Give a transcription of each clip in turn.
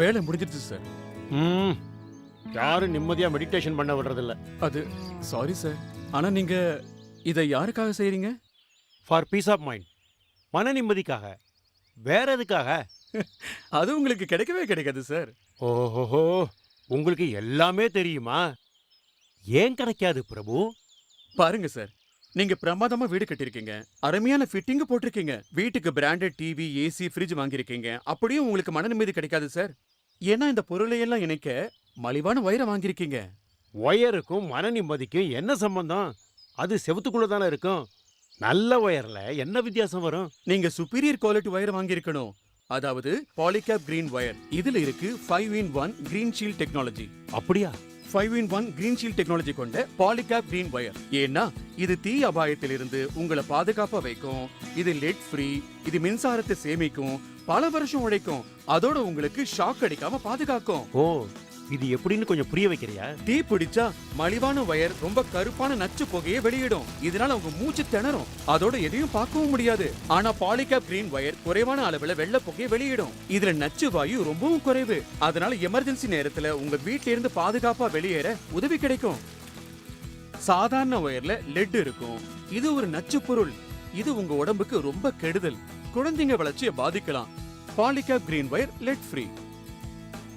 வேலை முடிஞ்சிருச்சு சார். ம் யாரும் நிம்மதியா மெடிடேஷன் பண்ண விடுறதில்ல. அது சாரி சார். ஆனா நீங்க இதை யாருக்காக செய்றீங்க? ஃபார் பீஸ் ஆஃப் மைண்ட், மன நிம்மதிக்காக. வேற எதுக்காக? அது உங்களுக்கு கிடைக்கவே கிடைக்காது சார். ஓஹோஹோ, உங்களுக்கு எல்லாமே தெரியுமா? ஏன் கிடைக்காது பிரபு? பாருங்க சார், நீங்க பிரமாதமா வீடு கட்டிருக்கீங்க, அருமையான ஃபிட்டிங் போட்டிருக்கீங்க, வீட்டுக்கு பிராண்டட் டிவி, ஏசி, ஃப்ரிட்ஜ் வாங்கியிருக்கீங்க. அப்படியும் உங்களுக்கு மன நிம்மதி கிடைக்காது சார். ஏன்னா இந்த பொருளை எல்லாம் இணைக்க மலிவான வயரை வாங்கியிருக்கீங்க. ஒயருக்கும் மன நிம்மதிக்கும் என்ன சம்பந்தம்? அது செவுத்துக்குள்ள தானே இருக்கும். நல்ல ஒயர்ல என்ன வித்தியாசம் வரும்? நீங்க சுப்பீரியர் குவாலிட்டி வயர் வாங்கியிருக்கணும். அதாவது பாலிகேப் கிரீன் வயர். இதுல இருக்கு 5-in-1 கிரீன் ஷீல்ட் டெக்னாலஜி. அப்படியா? 5-in-1 கிரீன் ஷீல்ட் டெக்னாலஜி கொண்ட பாலிகேப் கிரீன் வயர். ஏன்னா இது தீ அபாயத்திலிருந்து உங்களை பாதுகாப்பா வைக்கும். இது லெட் ஃப்ரீ. இது மின்சாரத்தை சேமிக்கும், பல வருஷம் உழைக்கும். அதோட உங்களுக்கு ஷாக் அடிக்காம பாதுகாக்கும். ஓ, இது எப்படின்னு கொஞ்சம் புரிய வைக்கிறியா? தீ பிடிச்சா மலிவான வயர் ரொம்ப கருப்பான நச்சு புகையை வெளியிடும். இதனால உங்க மூச்சு திணறும். அதோட எதையும் பார்க்கவும் முடியாது. ஆனா பாலிகேப் கிரீன் வயர் குறைவான அளவுல வெள்ளை புகையை வெளியிடும். இதுல நச்சு வாயு ரொம்பவும் குறைவு. அதனால எமர்ஜென்சி நேரத்துல உங்க வீட்ல இருந்து பாதுகாப்பா வெளியேற உதவி கிடைக்கும். சாதாரண வயர்ல லெட் இருக்கும். இது ஒரு நச்சு பொருள். இது உங்க உடம்புக்கு ரொம்ப கெடுதல். குழந்தைங்க வளர்ச்சியை பாதிக்கலாம். Polycab green wire let free.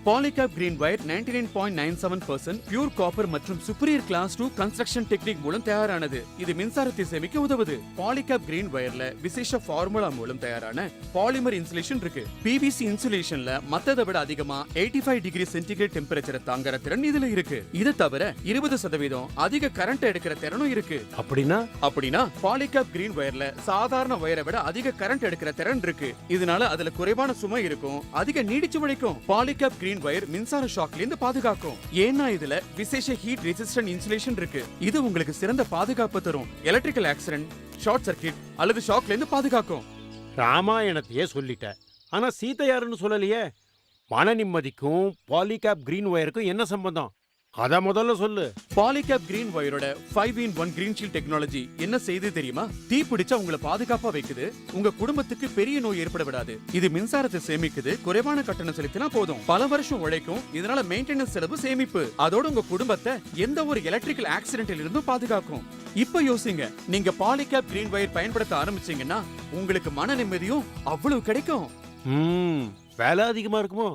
Polycab green wire 99.97% pure copper மற்றும் சுப்பீரியர் கிளாஸ் 2 கன்ஸ்ட்ரக்ஷன் டெக்னிக் மூலம் தயாரானது. இது மின்சாரத்தை சேமிக்க உதவுது. பாலிகேப் கிரீன் வயர்ல விசேஷ ஃபார்முலா மூலம் தயாரான பாலிமர் இன்சுலேஷன் இருக்கு. பிவிசி இன்சுலேஷன்ல மத்ததை விட அதிகமா 85 டிகிரி சென்டிகிரேட் டெம்பரேச்சரை தாங்குற திறன் இதுல இருக்கு. இது தவிர 20% அதிக கரண்ட் எடுக்கிற திறனும் இருக்கு. அப்படின்னா பாலிகேப் கிரீன் வயர்ல சாதாரண வயரை விட அதிக கரண்ட் எடுக்கிற திறன் இருக்கு. இதனால அதுல குறைவான சுமை இருக்கும், அதிக நீடிச்சு உழைக்கும். பாலிகேப் கிரீன் வயர் மின்சார ஷாக்ல இருந்து பாதுகாக்கும். ஏன்னா இதுல விசேஷ ஹீட் ரெசிஸ்டன்ட் இன்சுலேஷன் இருக்கு. இது உங்களுக்கு சிறந்த பாதுகாப்பு தரும். எலக்ட்ரிக்கல் ஆக்சிடென்ட், ஷார்ட் சர்க்யூட் அல்லது ஷாக்ல இருந்து பாதுகாக்கும். ராமாயணத்தையே சொல்லிட்ட, ஆனா சீதை யாருன்னு சொல்லலையே. மன நிம்மதிக்கும் பாலிகேப் கிரீன் ஒயருக்கும் என்ன சம்பந்தம்? அத முதல்ல சொல்லு. பாலிகேப் கிரீன் வயரோட 5-in-1 கிரீன் ஷீல்ட் டெக்னாலஜி என்ன செய்து தெரியுமா? தீ பிடிச்சா உங்களை பாதுகாப்பா வைக்குது. உங்க குடும்பத்துக்கு பெரிய நோய் ஏற்பட விடாது. இது மின்சாரத்தை சேமிக்குது. குறைவான கட்டணம் செலுத்தினா போதும், பல வருஷம் உழைக்கும். இதனால மெயின்டெனன்ஸ் செலவு சேமிப்பு. அதோட உங்க குடும்பத்தை எந்த ஒரு எலக்ட்ரிக்கல் ஆக்சிடென்ட்ல இருந்தும் பாதுகாக்கும். இப்ப யோசிங்க, நீங்க பாலிகேப் கிரீன் வயர் பயன்படுத்த ஆரம்பிச்சீங்கன்னா உங்களுக்கு மன நிம்மதியும் அவ்வளவு கிடைக்கும். வேலை அதிகமா இருக்குமோ?